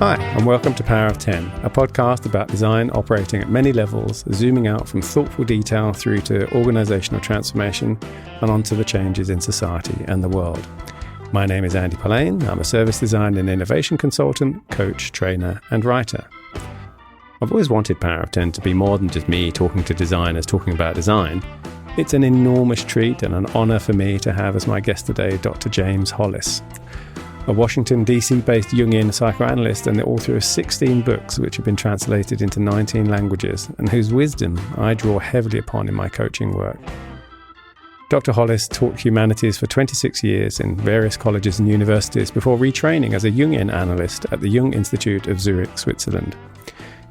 Hi, and welcome to Power of 10, a podcast about design operating at many levels, zooming out from thoughtful detail through to organisational transformation and onto the changes in society and the world. My name is Andy Polaine. I'm a service design and innovation consultant, coach, trainer, and writer. I've always wanted Power of 10 to be more than just me talking to designers talking about design. It's an enormous treat and an honour for me to have as my guest today Dr. James Hollis, a Washington D.C. based Jungian psychoanalyst and the author of 16 books which have been translated into 19 languages and whose wisdom I draw heavily upon in my coaching work. Dr. Hollis taught humanities for 26 years in various colleges and universities before retraining as a Jungian analyst at the Jung Institute of Zurich, Switzerland.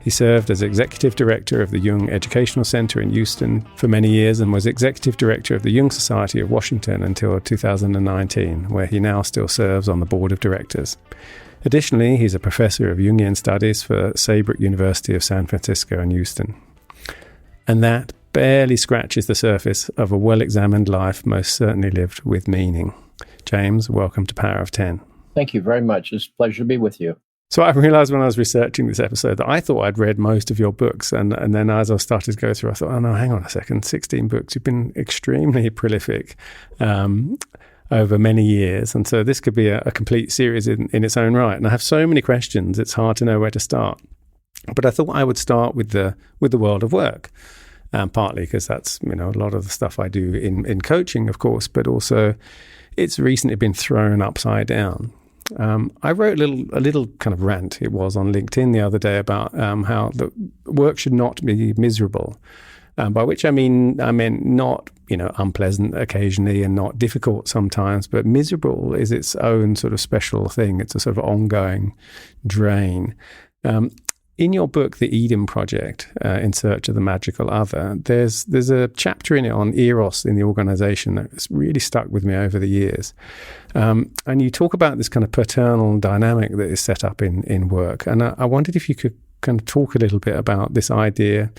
He served as Executive Director of the Jung Educational Center in Houston for many years and was Executive Director of the Jung Society of Washington until 2019, where he now still serves on the Board of Directors. Additionally, he's a Professor of Jungian Studies for Saybrook University of San Francisco and Houston. And that barely scratches the surface of a well-examined life most certainly lived with meaning. James, welcome to Power of 10. Thank you very much. It's a pleasure to be with you. So I realised when I was researching this episode that I thought I'd read most of your books. And then as I started to go through, I thought, oh no, hang on a second, 16 books. You've been extremely prolific over many years. And so this could be a complete series in its own right. And I have so many questions, it's hard to know where to start. But I thought I would start with the world of work, partly because that's, a lot of the stuff I do in coaching, of course, but also it's recently been thrown upside down. I wrote a little kind of rant, it was, on LinkedIn the other day about how the work should not be miserable, by which I meant not, unpleasant occasionally and not difficult sometimes, but miserable is its own sort of special thing. It's a sort of ongoing drain. In your book, The Eden Project, In Search of the Magical Other, there's a chapter in it on eros in the organization that's really stuck with me over the years. And you talk about this kind of paternal dynamic that is set up in work. And I wondered if you could kind of talk a little bit about this idea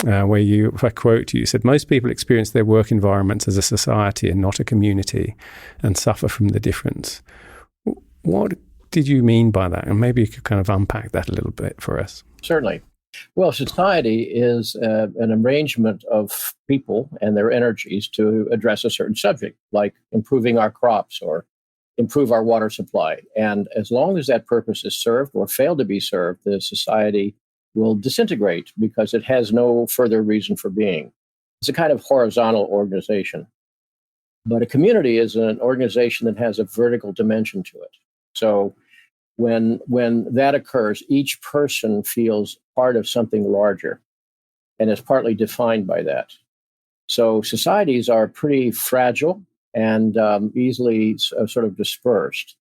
where you, if I quote you, said, most people experience their work environments as a society and not a community and suffer from the difference. What did you mean by that? And maybe you could kind of unpack that a little bit for us. Certainly. Well, society is an arrangement of people and their energies to address a certain subject, like improving our crops or improve our water supply. And as long as that purpose is served or failed to be served, the society will disintegrate because it has no further reason for being. It's a kind of horizontal organization. But a community is an organization that has a vertical dimension to it. So when that occurs, each person feels part of something larger and is partly defined by that. So societies are pretty fragile and easily sort of dispersed.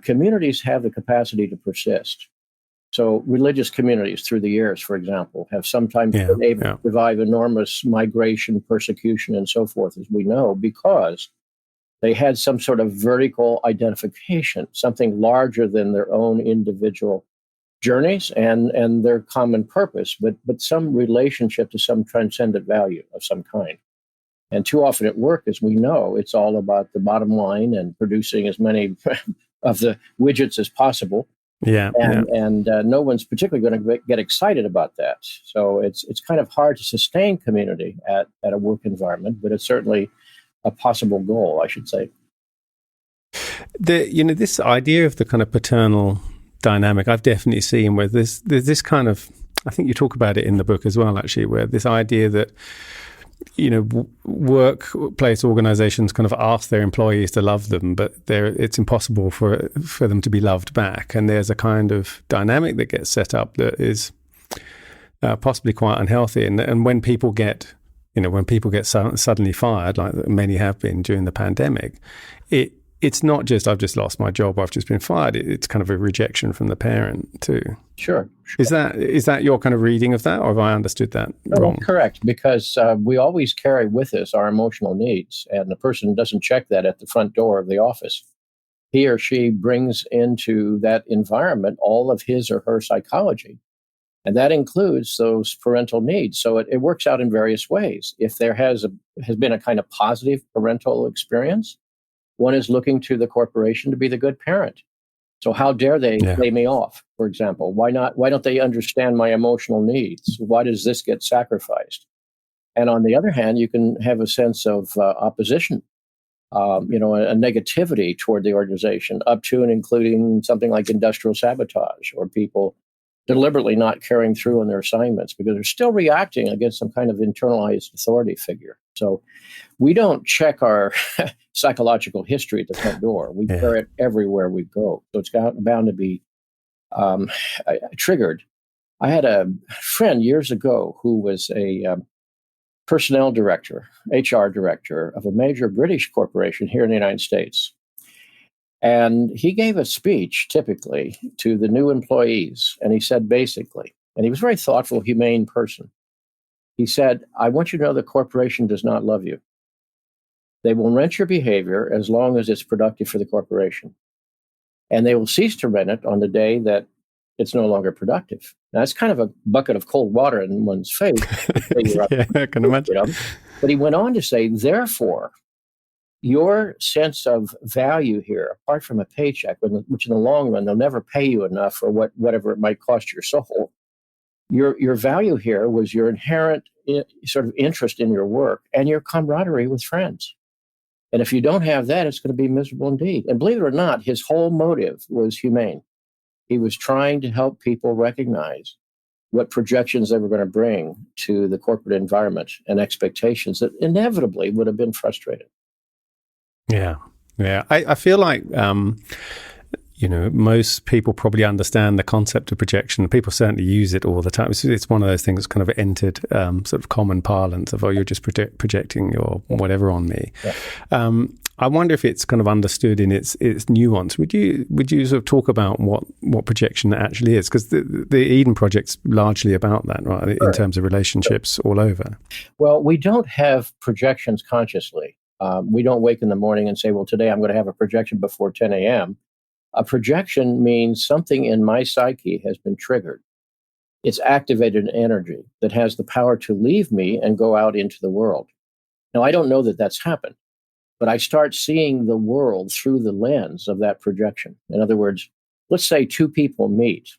Communities have the capacity to persist. So religious communities through the years, for example, have sometimes been able to survive enormous migration, persecution, and so forth, as we know, because they had some sort of vertical identification, something larger than their own individual journeys and their common purpose, but some relationship to some transcendent value of some kind. And too often at work, as we know, it's all about the bottom line and producing as many of the widgets as possible. And no one's particularly going to get excited about that. So it's kind of hard to sustain community at a work environment, but it's certainly a possible goal, I should say. This idea of the kind of paternal dynamic I've definitely seen where there's this kind of, I think you talk about it in the book as well, actually, where this idea that, workplace organizations kind of ask their employees to love them, but it's impossible for them to be loved back. And there's a kind of dynamic that gets set up that is possibly quite unhealthy. And when people get suddenly fired, like many have been during the pandemic, it's not just, I've just lost my job, I've just been fired. It's kind of a rejection from the parent too. Sure. Is that your kind of reading of that, or have I understood that wrong? Correct, because we always carry with us our emotional needs, and the person doesn't check that at the front door of the office. He or she brings into that environment all of his or her psychology. And that includes those parental needs. So it works out in various ways. If there has been a kind of positive parental experience, one is looking to the corporation to be the good parent. So how dare they lay me off, for example? Why don't they understand my emotional needs? Why does this get sacrificed? And on the other hand, you can have a sense of opposition, a negativity toward the organization, up to and including something like industrial sabotage, or people deliberately not carrying through on their assignments because they're still reacting against some kind of internalized authority figure. So we don't check our psychological history at the front door. We carry it everywhere we go. So it's bound to be triggered. I had a friend years ago who was a personnel director, HR director of a major British corporation here in the United States. And he gave a speech typically to the new employees. And he said basically, and he was a very thoughtful, humane person. He said, I want you to know the corporation does not love you. They will rent your behavior as long as it's productive for the corporation. And they will cease to rent it on the day that it's no longer productive. Now, that's kind of a bucket of cold water in one's face. I can imagine. But he went on to say, therefore, your sense of value here, apart from a paycheck, which in the long run, they'll never pay you enough for whatever it might cost your soul. Your value here was your inherent sort of interest in your work and your camaraderie with friends. And if you don't have that, it's going to be miserable indeed. And believe it or not, his whole motive was humane. He was trying to help people recognize what projections they were going to bring to the corporate environment and expectations that inevitably would have been frustrated. Yeah. I feel like, most people probably understand the concept of projection. People certainly use it all the time. It's one of those things that's kind of entered sort of common parlance of, you're just projecting your whatever on me. Yeah. I wonder if it's kind of understood in its nuance. Would you sort of talk about what projection actually is? Because the Eden Project's largely about that, right? In terms of relationships all over. Well, we don't have projections consciously. We don't wake in the morning and say, well, today I'm going to have a projection before 10 a.m. A projection means something in my psyche has been triggered. It's activated an energy that has the power to leave me and go out into the world. Now, I don't know that that's happened, but I start seeing the world through the lens of that projection. In other words, let's say two people meet.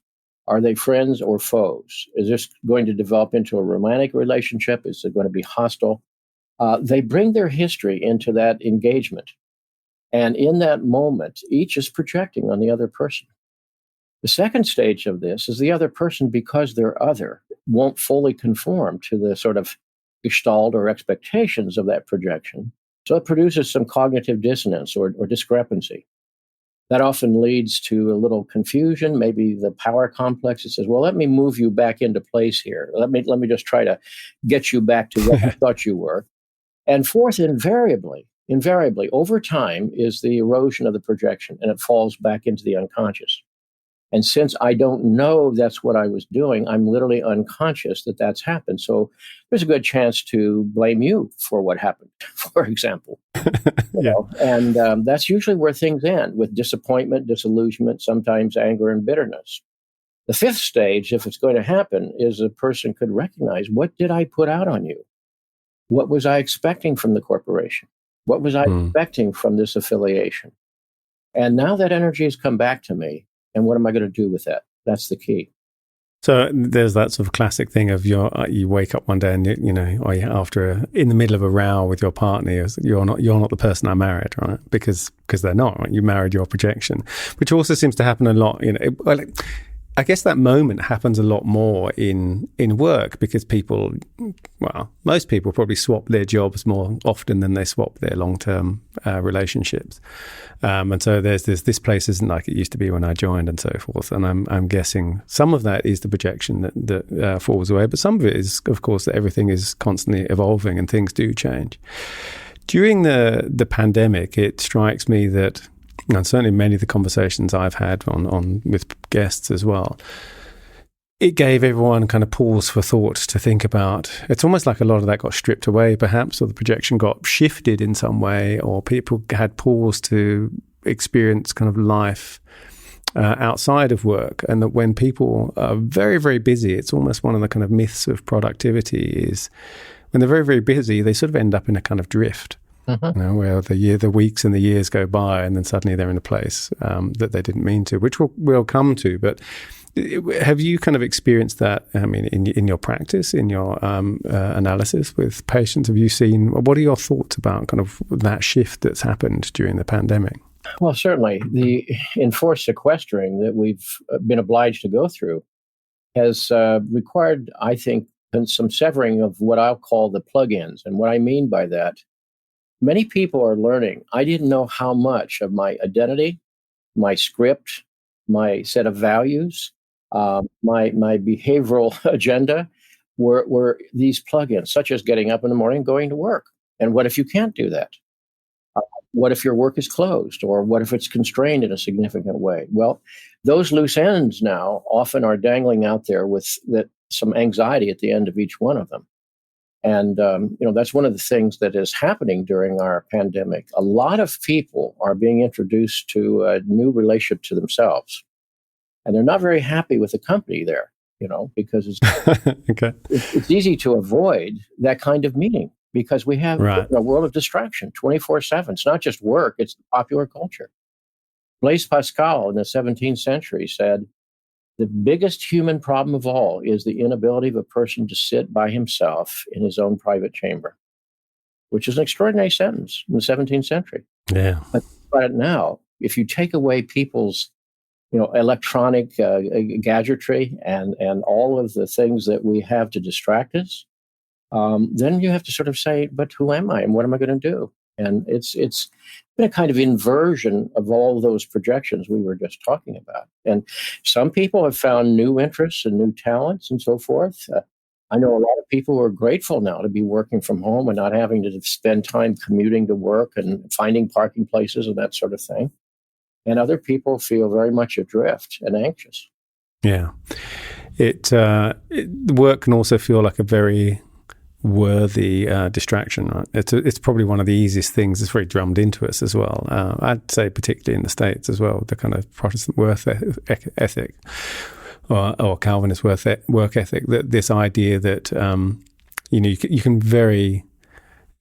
Are they friends or foes? Is this going to develop into a romantic relationship? Is it going to be hostile? They bring their history into that engagement. And in that moment, each is projecting on the other person. The second stage of this is the other person, because they're other, won't fully conform to the sort of gestalt or expectations of that projection. So it produces some cognitive dissonance or discrepancy. That often leads to a little confusion, maybe the power complex. It says, well, let me move you back into place here. Let me just try to get you back to what I thought you were. And fourth, invariably, over time is the erosion of the projection, and it falls back into the unconscious. And since I don't know that's what I was doing, I'm literally unconscious that that's happened. So there's a good chance to blame you for what happened, for example. And that's usually where things end, with disappointment, disillusionment, sometimes anger and bitterness. The fifth stage, if it's going to happen, is a person could recognize, what did I put out on you? What was I expecting from the corporation? What was I expecting from this affiliation? And now that energy has come back to me. And what am I going to do with that? That's the key. So there's that sort of classic thing of you wake up one day and in the middle of a row with your partner, you're not the person I married, right? Because they're not, right? You married your projection, which also seems to happen a lot. I guess that moment happens a lot more in work, because most people probably swap their jobs more often than they swap their long-term relationships. And so this place isn't like it used to be when I joined and so forth. And I'm guessing some of that is the projection that falls away, but some of it is, of course, that everything is constantly evolving and things do change. During the pandemic, it strikes me that, and certainly many of the conversations I've had on with guests as well, it gave everyone kind of pause for thought to think about. It's almost like a lot of that got stripped away, perhaps, or the projection got shifted in some way, or people had pause to experience kind of life outside of work. And that when people are very, very busy, it's almost one of the kind of myths of productivity is when they're very, very busy, they sort of end up in a kind of drift. Mm-hmm. Where the weeks and the years go by, and then suddenly they're in a place that they didn't mean to, which we'll come to. But have you kind of experienced that? I mean, in your practice, in your analysis with patients, have you seen? What are your thoughts about kind of that shift that's happened during the pandemic? Well, certainly the enforced sequestering that we've been obliged to go through has required, I think, some severing of what I'll call the plug-ins. And what I mean by that, many people are learning. I didn't know how much of my identity, my script, my set of values, my behavioral agenda were these plugins, such as getting up in the morning and going to work. And what if you can't do that? What if your work is closed? Or what if it's constrained in a significant way? Well, those loose ends now often are dangling out there with some anxiety at the end of each one of them. And, that's one of the things that is happening during our pandemic. A lot of people are being introduced to a new relationship to themselves. And they're not very happy with the company there, because Okay. it's easy to avoid that kind of meeting because we have a world of distraction 24/7. It's not just work, it's popular culture. Blaise Pascal in the 17th century said, the biggest human problem of all is the inability of a person to sit by himself in his own private chamber, which is an extraordinary sentence in the 17th century. Yeah. But now, if you take away people's electronic gadgetry and all of the things that we have to distract us, then you have to sort of say, but who am I and what am I going to do? And it's been a kind of inversion of all those projections we were just talking about. And some people have found new interests and new talents and so forth. I know a lot of people who are grateful now to be working from home and not having to spend time commuting to work and finding parking places and that sort of thing. And other people feel very much adrift and anxious. Yeah. Work can also feel like a very worthy distraction, right? It's probably one of the easiest things. It's very drummed into us as well. I'd say particularly in the States as well, the kind of Protestant work ethic or Calvinist work ethic, that this idea that you can very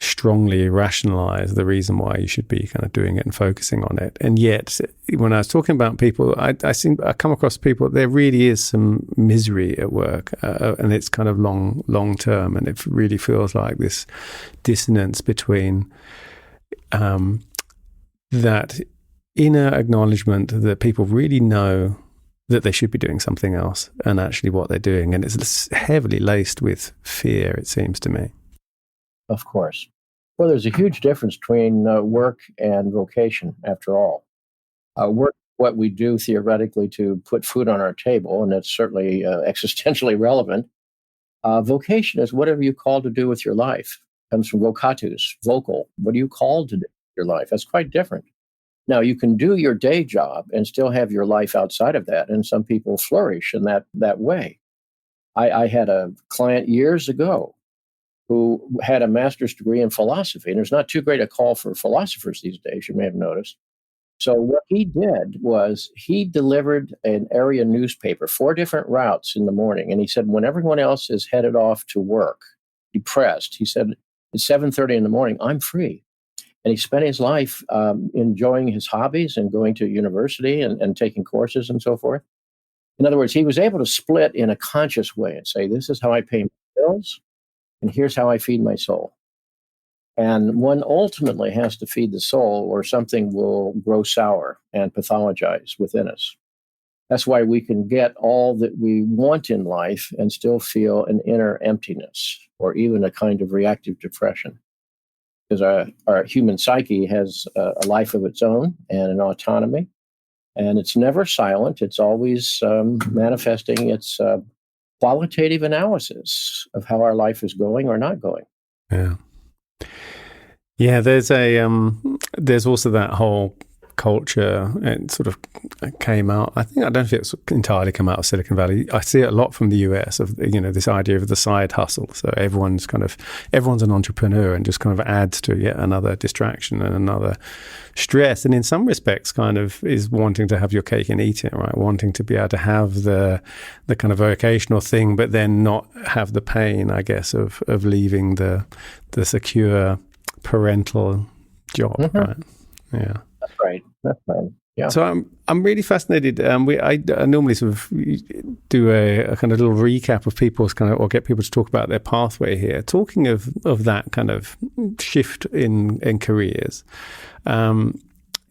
strongly rationalize the reason why you should be kind of doing it and focusing on it. And yet, when I was talking about people, I come across people, there really is some misery at work, and it's kind of long term, and it really feels like this dissonance between that inner acknowledgement that people really know that they should be doing something else and actually what they're doing. And it's heavily laced with fear, it seems to me. Of course. Well, there's a huge difference between work and vocation, after all. Work is what we do theoretically to put food on our table, and that's certainly existentially relevant. Vocation is whatever you call to do with your life. It comes from vocatus, vocal. What are you called to do with your life? That's quite different. Now, you can do your day job and still have your life outside of that, and some people flourish in that way. I had a client years ago who had a master's degree in philosophy. And there's not too great a call for philosophers these days, you may have noticed. So what he did was he delivered an area newspaper, 4 different routes in the morning. And he said, when everyone else is headed off to work, depressed, he said, at 7:30 in the morning, I'm free. And he spent his life enjoying his hobbies and going to university and taking courses and so forth. In other words, he was able to split in a conscious way and say, this is how I pay my bills. And here's how I feed my soul. And one ultimately has to feed the soul, or something will grow sour and pathologize within us. That's why we can get all that we want in life and still feel an inner emptiness, or even a kind of reactive depression. Because our human psyche has a life of its own and an autonomy. And it's never silent. It's always manifesting its qualitative analysis of how our life is going or not going. Yeah. There's also that whole culture. It sort of came out. I don't know if it's entirely come out of Silicon Valley. I see it a lot from the US of this idea of the side hustle. So everyone's an entrepreneur and just kind of adds to yet another distraction and another stress. And in some respects, kind of is wanting to have your cake and eat it, right? Wanting to be able to have the kind of vocational thing, but then not have the pain, I guess, of leaving the secure parental job, right? Yeah, that's right. That's right. Yeah. So I'm really fascinated. I normally sort of do a kind of little recap of people's kind of, or get people to talk about their pathway here. Talking of that kind of shift in careers,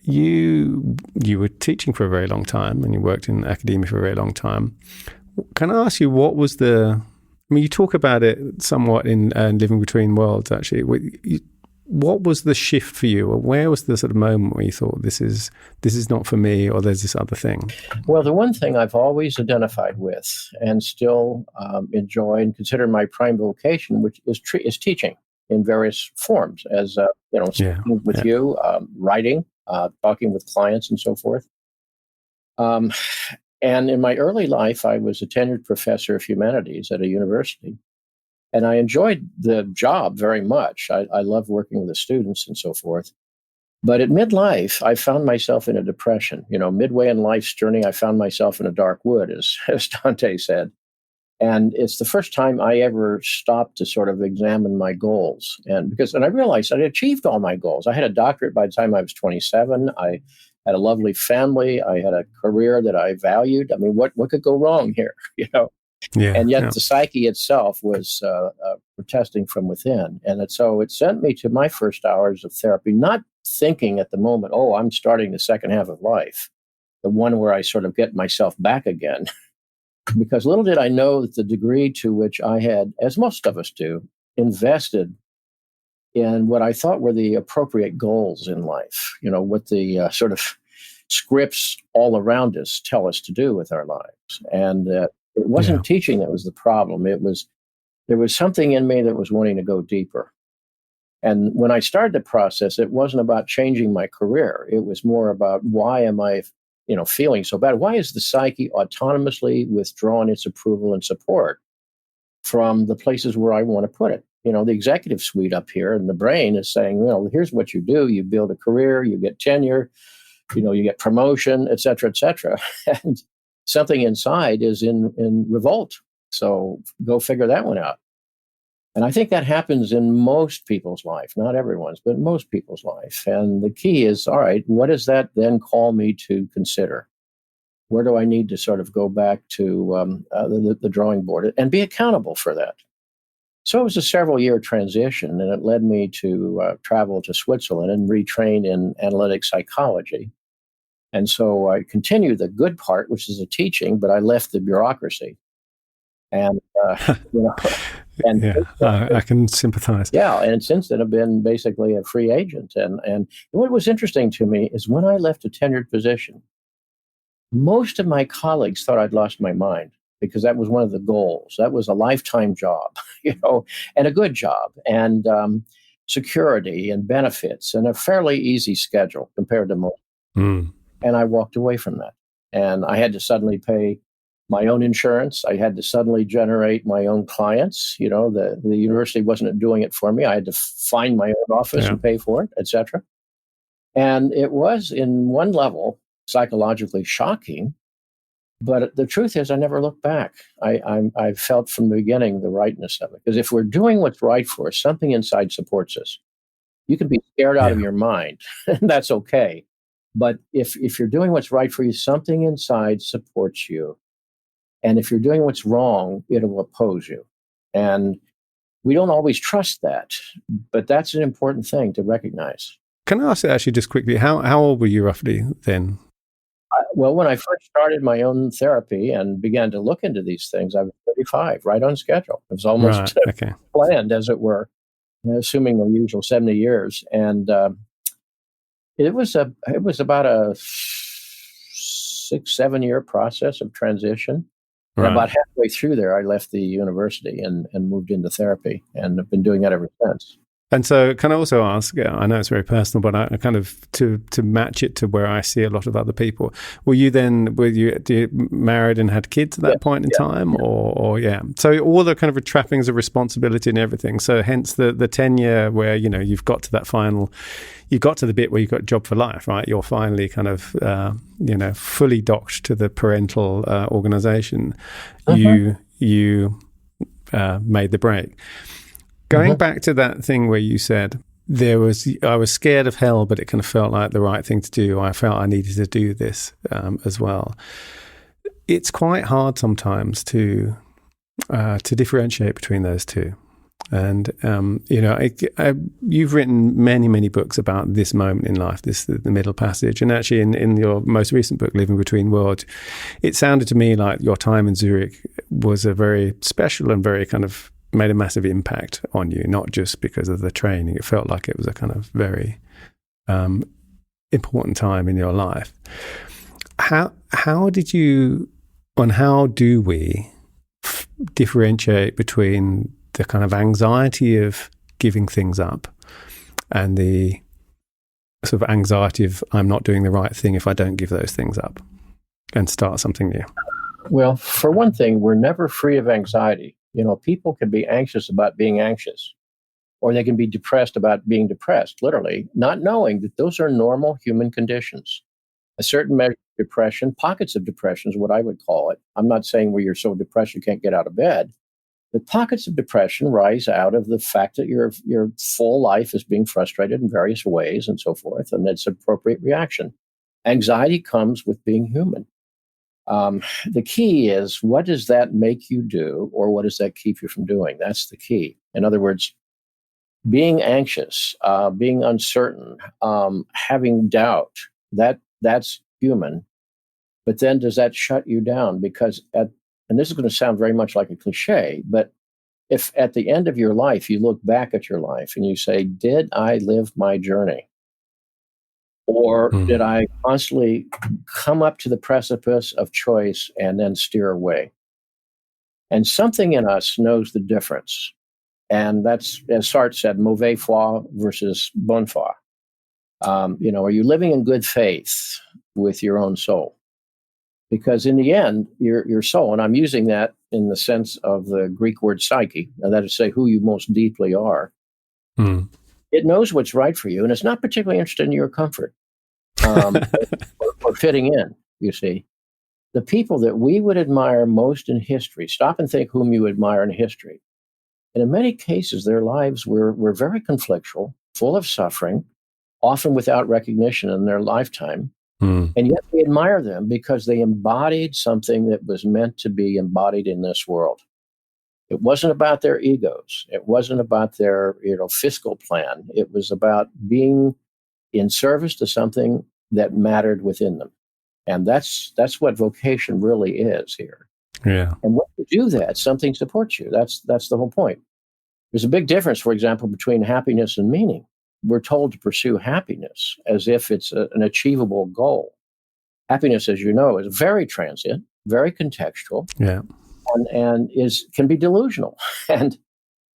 you were teaching for a very long time, and you worked in academia for a very long time. Can I ask you, what was the? I mean, you talk about it somewhat in Living Between Worlds. Actually, what was the shift for you, or where was the sort of moment where you thought this is not for me, or there's this other thing? Well, the one thing I've always identified with and still enjoy and consider my prime vocation, which is teaching in various forms, as speaking with you, writing, talking with clients, and so forth. And in my early life, I was a tenured professor of humanities at a university. And I enjoyed the job very much. I loved working with the students and so forth. But at midlife, I found myself in a depression. Midway in life's journey, I found myself in a dark wood, as Dante said. And it's the first time I ever stopped to sort of examine my goals. And I realized I'd achieved all my goals. I had a doctorate by the time I was 27. I had a lovely family. I had a career that I valued. I mean, what could go wrong here? Yeah, and yet the psyche itself was protesting from within. And so it sent me to my first hours of therapy, not thinking at the moment, oh, I'm starting the second half of life, the one where I sort of get myself back again. Because little did I know that the degree to which I had, as most of us do, invested in what I thought were the appropriate goals in life, what the sort of scripts all around us tell us to do with our lives. And it wasn't teaching that was the problem. There was something in me that was wanting to go deeper. And when I started the process, it wasn't about changing my career. It was more about, why am I, feeling so bad? Why is the psyche autonomously withdrawn its approval and support from the places where I want to put it? The executive suite up here and the brain is saying, here's what you do. You build a career, you get tenure, you get promotion, et cetera, et cetera. And something inside is in revolt. So go figure that one out. And I think that happens in most people's life, not everyone's, but most people's life. And the key is, all right, what does that then call me to consider? Where do I need to sort of go back to the drawing board and be accountable for that? So it was a several-year transition, and it led me to travel to Switzerland and retrain in analytic psychology. And so I continued the good part, which is the teaching, but I left the bureaucracy. And, I can sympathize. Yeah. And since then I've been basically a free agent. And what was interesting to me is when I left a tenured position, most of my colleagues thought I'd lost my mind, because that was one of the goals. That was a lifetime job, and a good job, and security and benefits and a fairly easy schedule compared to most. And I walked away from that. And I had to suddenly pay my own insurance. I had to suddenly generate my own clients. The university wasn't doing it for me. I had to find my own office and pay for it, et cetera. And it was, in one level, psychologically shocking. But the truth is, I never looked back. I felt from the beginning the rightness of it. Because if we're doing what's right for us, something inside supports us. You can be scared out of your mind, and that's okay. But if you're doing what's right for you, something inside supports you. And if you're doing what's wrong, it'll oppose you. And we don't always trust that, but that's an important thing to recognize. Can I ask actually just quickly, how old were you roughly then? Well, when I first started my own therapy and began to look into these things, I was 35, right on schedule. It was almost planned, as it were, assuming the usual 70 years. And it was about a 6-7 year process of transition. And about halfway through there, I left the university and moved into therapy, and have been doing that ever since. And so can I also ask, I know it's very personal, but I kind of, to match it to where I see a lot of other people, were you married and had kids at that point in time? Or so all the kind of trappings of responsibility and everything. So hence the tenure where, you've got to that final, you got to the bit where you've got job for life, right? You're finally kind of, fully docked to the parental organization. You made the break. Going back to that thing where you said, I was scared of hell, but it kind of felt like the right thing to do. I felt I needed to do this as well. It's quite hard sometimes to differentiate between those two. And, you've written many, many books about this moment in life, the middle passage. And actually in your most recent book, Living Between Worlds, it sounded to me like your time in Zurich was a very special and very kind of made a massive impact on you, not just because of the training. It felt like it was a kind of very important time in your life. How did you, and how do we differentiate between the kind of anxiety of giving things up and the sort of anxiety of I'm not doing the right thing if I don't give those things up and start something new? Well, for one thing, we're never free of anxiety. People can be anxious about being anxious, or they can be depressed about being depressed, literally, not knowing that those are normal human conditions. A certain measure of depression, pockets of depression is what I would call it. I'm not saying where you're so depressed you can't get out of bed. The pockets of depression rise out of the fact that your full life is being frustrated in various ways and so forth, and it's an appropriate reaction. Anxiety comes with being human. The key is, what does that make you do, or what does that keep you from doing? That's the key. In other words, being anxious, being uncertain, having doubt, that's human. But then does that shut you down? Because and this is going to sound very much like a cliche, but if at the end of your life, you look back at your life and you say, did I live my journey? Or did I constantly come up to the precipice of choice and then steer away? And something in us knows the difference. And that's, as Sartre said, mauvais foi versus bonne foi. Are you living in good faith with your own soul? Because in the end, your soul, and I'm using that in the sense of the Greek word psyche, and that is to say who you most deeply are, it knows what's right for you, and it's not particularly interested in your comfort or fitting in, you see. The people that we would admire most in history, stop and think whom you admire in history. And in many cases, their lives were very conflictual, full of suffering, often without recognition in their lifetime. And yet we admire them because they embodied something that was meant to be embodied in this world. It wasn't about their egos. It wasn't about their fiscal plan. It was about being in service to something that mattered within them. And that's what vocation really is here. Yeah. And when you do that, something supports you. That's the whole point. There's a big difference, for example, between happiness and meaning. We're told to pursue happiness as if it's an achievable goal. Happiness, as you know, is very transient, very contextual, and can be delusional. And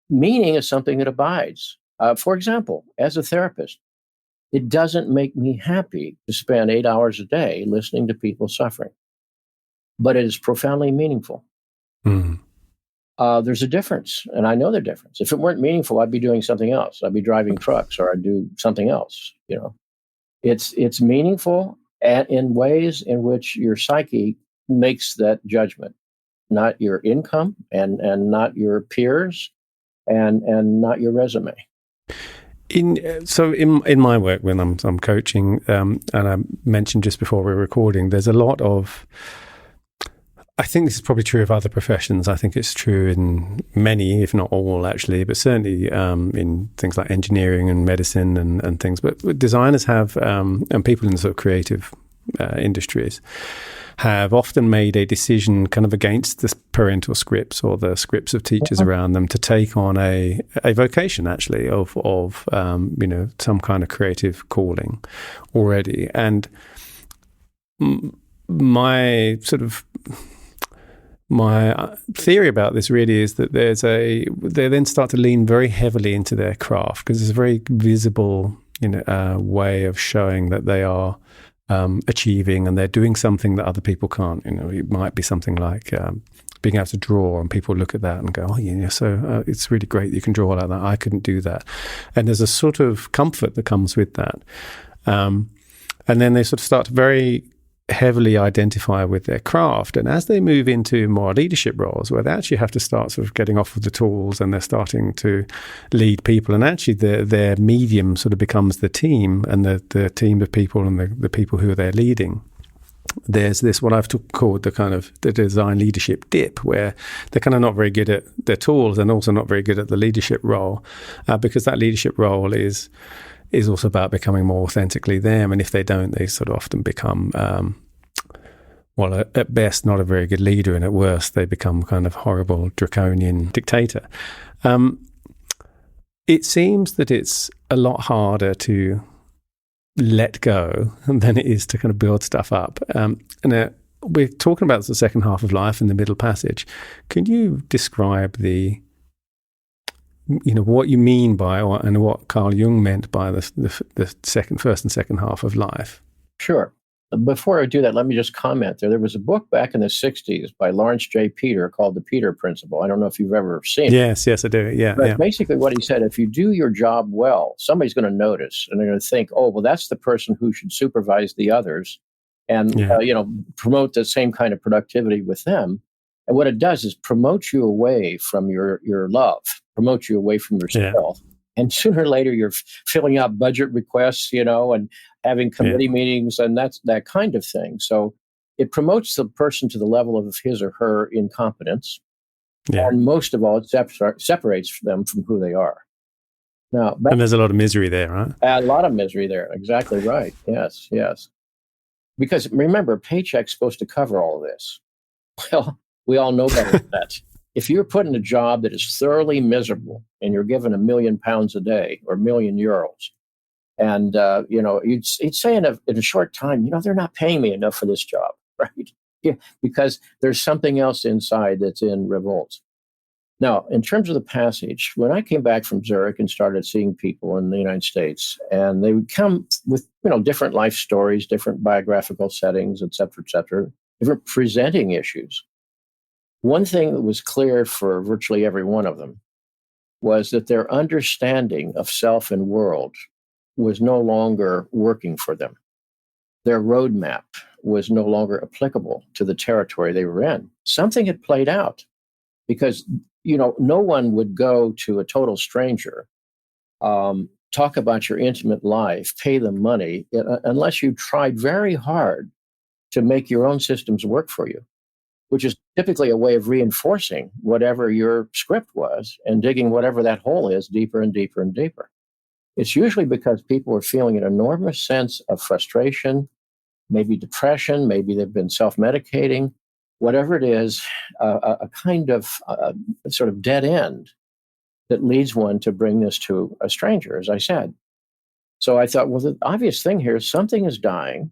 meaning is something that abides. For example, as a therapist, it doesn't make me happy to spend 8 hours a day listening to people suffering, but it is profoundly meaningful. There's a difference, and I know the difference. If it weren't meaningful, I'd be doing something else. I'd be driving trucks, or I'd do something else. It's meaningful in ways in which your psyche makes that judgment, not your income and not your peers and not your resume. In my work when I'm coaching, and I mentioned just before we were recording, there's a lot of. I think this is probably true of other professions. I think it's true in many, if not all, actually, but certainly in things like engineering and medicine and things. But designers have, and people in sort of creative industries, have often made a decision kind of against the parental scripts or the scripts of teachers around them to take on a vocation, actually, of some kind of creative calling already. And my theory about this really is that they then start to lean very heavily into their craft because it's a very visible, way of showing that they are achieving and they're doing something that other people can't. It might be something like being able to draw, and people look at that and go, so it's really great that you can draw like that. I couldn't do that. And there's a sort of comfort that comes with that. And then they sort of start to very heavily identify with their craft. And as they move into more leadership roles where they actually have to start sort of getting off with the tools and they're starting to lead people, and actually their medium sort of becomes the team and the team of people and the people who they're leading. There's this, what I've called the design leadership dip, where they're kind of not very good at their tools and also not very good at the leadership role, because that leadership role is also about becoming more authentically them. And if they don't, they sort of often become, at best, not a very good leader, and at worst, they become kind of horrible, draconian dictator. It seems that it's a lot harder to let go than it is to kind of build stuff up. We're talking about the second half of life in the middle passage. Can you describe what you mean by, and what Carl Jung meant by the first and second half of life? Sure. Before I do that, let me just comment there. There was a book back in the 60s by Lawrence J. Peter called The Peter Principle. I don't know if you've ever seen it. Yes, I do. Yeah. But basically what he said, if you do your job well, somebody's going to notice, and they're going to think, oh, well, that's the person who should supervise the others and, promote the same kind of productivity with them. And what it does is promote you away from your love, promote you away from your skill. And sooner or later, you're filling out budget requests, and having committee meetings, and that's that kind of thing. So it promotes the person to the level of his or her incompetence. Yeah. And most of all, it separates them from who they are. Now, and there's a lot of misery there, right? A lot of misery there. Exactly right. Yes. Because remember, paycheck's supposed to cover all of this. Well, we all know better than that. If you're put in a job that is thoroughly miserable and you're given £1 million a day or €1 million, and you'd say in a short time, they're not paying me enough for this job, right? Yeah, because there's something else inside that's in revolt. Now, in terms of the passage, when I came back from Zurich and started seeing people in the United States, and they would come with different life stories, different biographical settings, et cetera, different presenting issues. One thing that was clear for virtually every one of them was that their understanding of self and world was no longer working for them. Their roadmap was no longer applicable to the territory they were in. Something had played out because, no one would go to a total stranger, talk about your intimate life, pay them money, unless you tried very hard to make your own systems work for you, which is typically a way of reinforcing whatever your script was and digging whatever that hole is deeper and deeper and deeper. It's usually because people are feeling an enormous sense of frustration, maybe depression, maybe they've been self-medicating, whatever it is, a kind of sort of dead end that leads one to bring this to a stranger, as I said. So I thought, well, the obvious thing here is something is dying,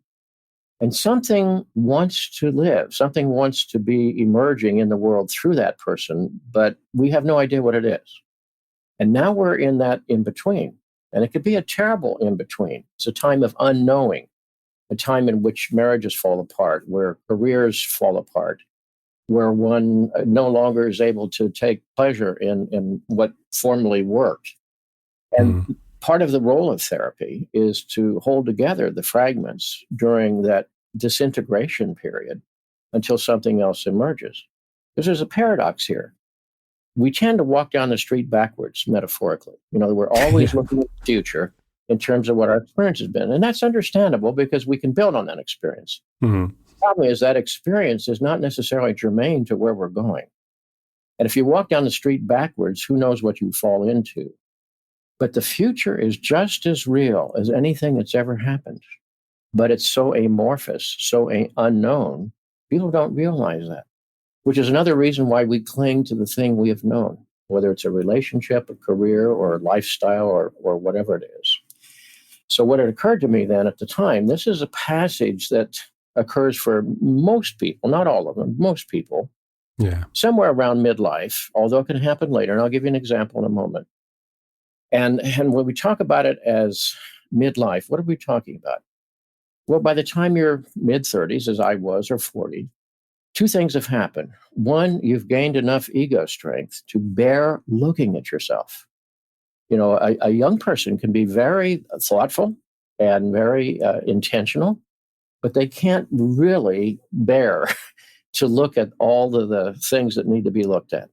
and something wants to live, something wants to be emerging in the world through that person, but we have no idea what it is. And now we're in that in-between, and it could be a terrible in-between. It's a time of unknowing, a time in which marriages fall apart, where careers fall apart, where one no longer is able to take pleasure in what formerly worked. And part of the role of therapy is to hold together the fragments during that disintegration period until something else emerges. Because there's a paradox here. We tend to walk down the street backwards, metaphorically. We're always looking at the future in terms of what our experience has been. And that's understandable because we can build on that experience. The problem is that experience is not necessarily germane to where we're going. And if you walk down the street backwards, who knows what you fall into? But the future is just as real as anything that's ever happened. But it's so amorphous, so unknown, people don't realize that, which is another reason why we cling to the thing we have known, whether it's a relationship, a career, or a lifestyle, or whatever it is. So what had occurred to me then at the time, this is a passage that occurs for most people, not all of them, most people, somewhere around midlife, although it can happen later. And I'll give you an example in a moment. And when we talk about it as midlife, what are we talking about? Well, by the time you're mid-30s, as I was, or 40, two things have happened. One, you've gained enough ego strength to bear looking at yourself. A young person can be very thoughtful and very intentional, but they can't really bear to look at all of the things that need to be looked at.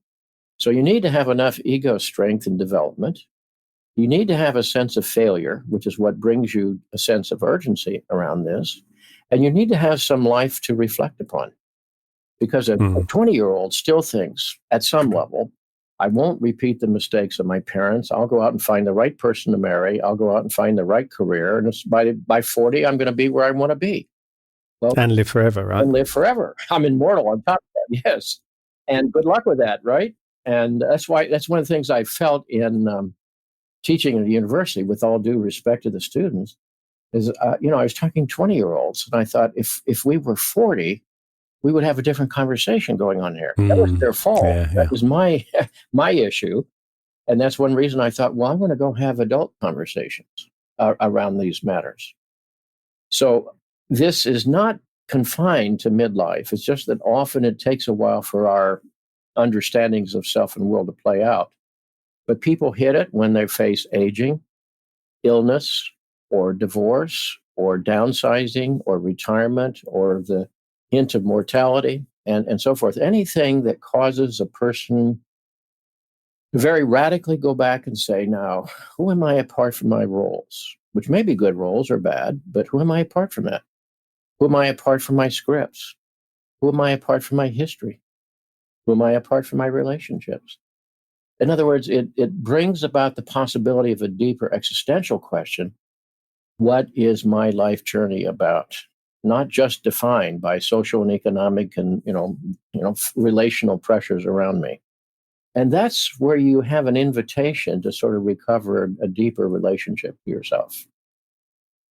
So you need to have enough ego strength and development. You need to have a sense of failure, which is what brings you a sense of urgency around this. And you need to have some life to reflect upon. Because a 20-year-old still thinks, at some level, I won't repeat the mistakes of my parents. I'll go out and find the right person to marry. I'll go out and find the right career. And by 40, I'm going to be where I want to be. Well, and live forever, right? And live forever. I'm immortal on top of that, yes. And good luck with that, right? And that's one of the things I felt in teaching at the university, with all due respect to the students, is, I was talking 20-year-olds, and I thought if we were 40, we would have a different conversation going on here. That was their fault. That was my issue. And that's one reason I thought, well, I'm going to go have adult conversations around these matters. So this is not confined to midlife. It's just that often it takes a while for our understandings of self and will to play out. But people hit it when they face aging, illness, or divorce, or downsizing, or retirement, or the hint of mortality, and so forth. Anything that causes a person to very radically go back and say, now, who am I apart from my roles? Which may be good roles or bad, but who am I apart from that? Who am I apart from my scripts? Who am I apart from my history? Who am I apart from my relationships? In other words, it brings about the possibility of a deeper existential question. What is my life journey about? Not just defined by social and economic and relational pressures around me. And that's where you have an invitation to sort of recover a deeper relationship to yourself.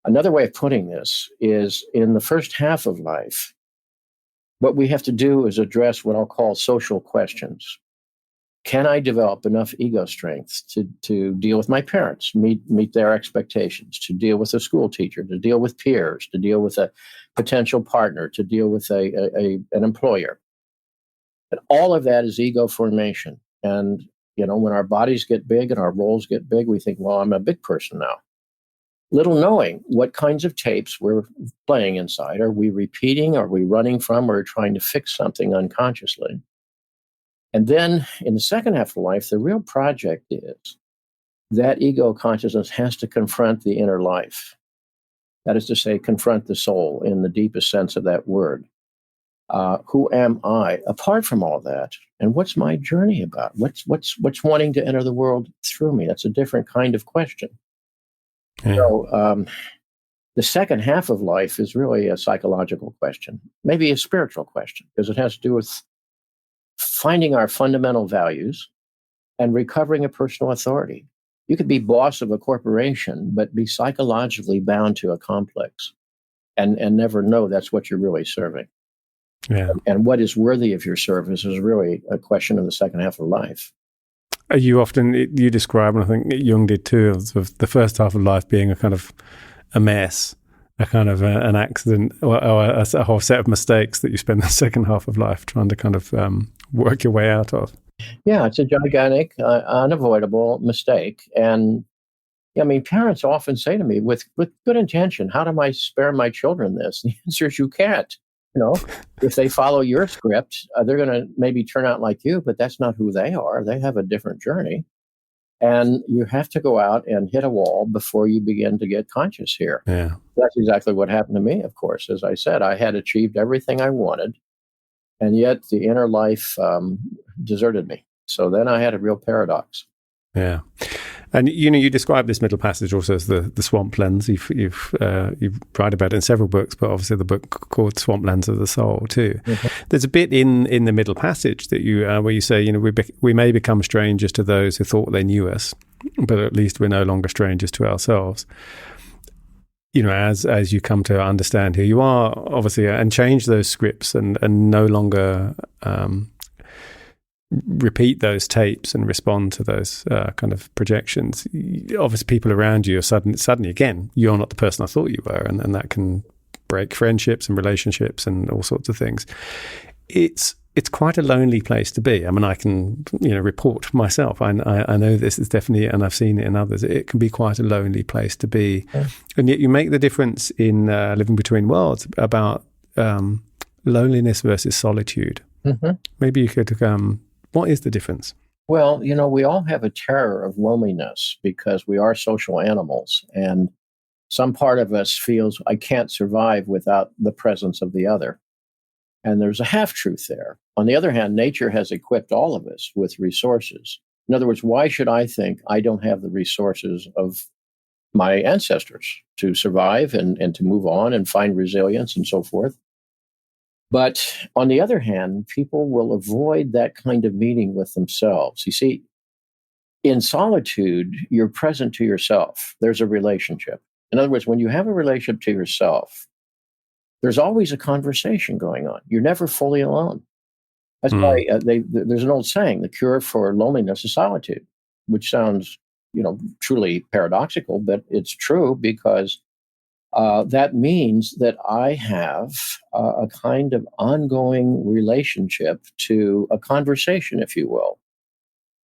Another way of putting this is, in the first half of life, what we have to do is address what I'll call social questions. Can I develop enough ego strength to deal with my parents, meet their expectations, to deal with a school teacher, to deal with peers, to deal with a potential partner, to deal with an employer? And all of that is ego formation. And, when our bodies get big and our roles get big, we think, well, I'm a big person now. Little knowing what kinds of tapes we're playing inside. Are we repeating? Are we running from? Or trying to fix something unconsciously? And then in the second half of life, the real project is that ego consciousness has to confront the inner life. That is to say, confront the soul in the deepest sense of that word. Who am I apart from all that? And what's my journey about? What's wanting to enter the world through me? That's a different kind of question. Yeah. So the second half of life is really a psychological question, maybe a spiritual question, because it has to do with finding our fundamental values and recovering a personal authority. You could be boss of a corporation, but be psychologically bound to a complex and never know that's what you're really serving. Yeah. And what is worthy of your service is really a question of the second half of life. You describe, and I think Jung did too, of the first half of life being a kind of a mess, a kind of an accident, or a whole set of mistakes that you spend the second half of life trying to kind of work your way out of. Yeah, it's a gigantic, unavoidable mistake. And parents often say to me, with good intention, how do I spare my children this? And the answer is you can't. If they follow your script, they're going to maybe turn out like you, but that's not who they are. They have a different journey. And you have to go out and hit a wall before you begin to get conscious here. Yeah. That's exactly what happened to me, of course. As I said, I had achieved everything I wanted, and yet the inner life deserted me. So then I had a real paradox. Yeah. And, you describe this middle passage also as the swamp lens. You've write about it in several books, but obviously the book called Swamp Lens of the Soul too. Mm-hmm. There's a bit in the middle passage that where you say, we may become strangers to those who thought they knew us, but at least we're no longer strangers to ourselves. As you come to understand who you are, obviously, and change those scripts and no longer repeat those tapes and respond to those kind of projections. Obviously, people around you are suddenly again, you're not the person I thought you were, and that can break friendships and relationships and all sorts of things. It's it's quite a lonely place to be. I mean, I can, report myself. I know this is definitely, and I've seen it in others. It can be quite a lonely place to be, and yet you make the difference in Living Between Worlds about loneliness versus solitude. Mm-hmm. Maybe you could. What is the difference? Well, we all have a terror of loneliness because we are social animals, and some part of us feels I can't survive without the presence of the other. And there's a half-truth there. On the other hand, nature has equipped all of us with resources. In other words, why should I think I don't have the resources of my ancestors to survive and to move on and find resilience and so forth? But on the other hand, people will avoid that kind of meeting with themselves. You see, in solitude, you're present to yourself. There's a relationship. In other words, when you have a relationship to yourself, there's always a conversation going on. You're never fully alone. That's why there's an old saying, the cure for loneliness is solitude, which sounds, truly paradoxical, but it's true because that means that I have a kind of ongoing relationship to a conversation, if you will,